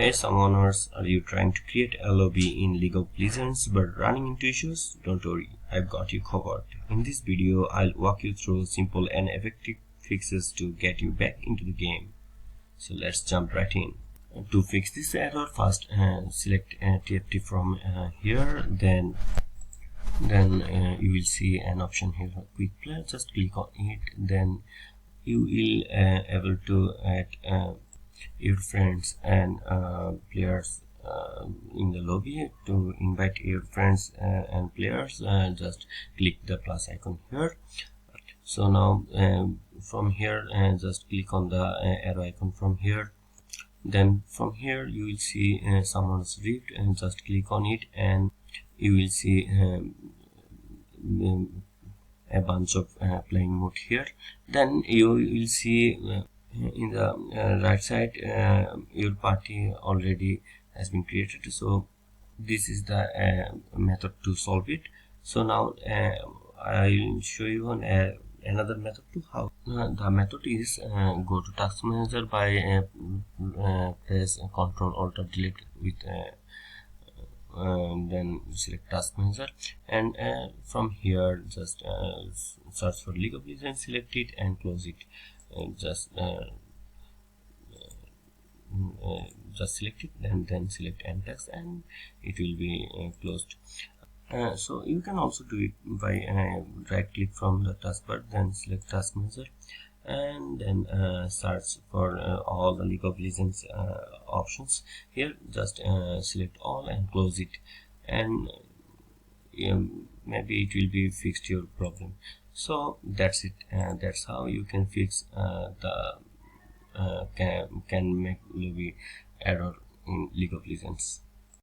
Hey summoners, are you trying to create a lobby in League of Legends but running into issues? Don't worry, I've got you covered. In this video, I'll walk you through simple and effective fixes to get you back into the game. So let's jump right in. To fix this error, first select TFT from here, then you will see an option here, quick play. Just click on it, then you will able to add your friends and players in the lobby. To invite your friends and players, just click the plus icon here. So now from here just click on the arrow icon from here, then from here you will see someone's rift, and just click on it and you will see a bunch of playing mode here. Then you will see in the right side your party already has been created. So this is the method to solve it. So now I will show you another method to how. The method is go to task manager by press Ctrl Alt Delete with then select task manager, and from here just search for League of Legends, select it and close it. Just select it and then select end text and it will be closed. So you can also do it by right click from the taskbar, then select task manager and then search for all the League of Legends options. Here just select all and close it, and maybe it will be fixed your problem. So that's it, that's how you can fix the can make lobby error in League of Legends.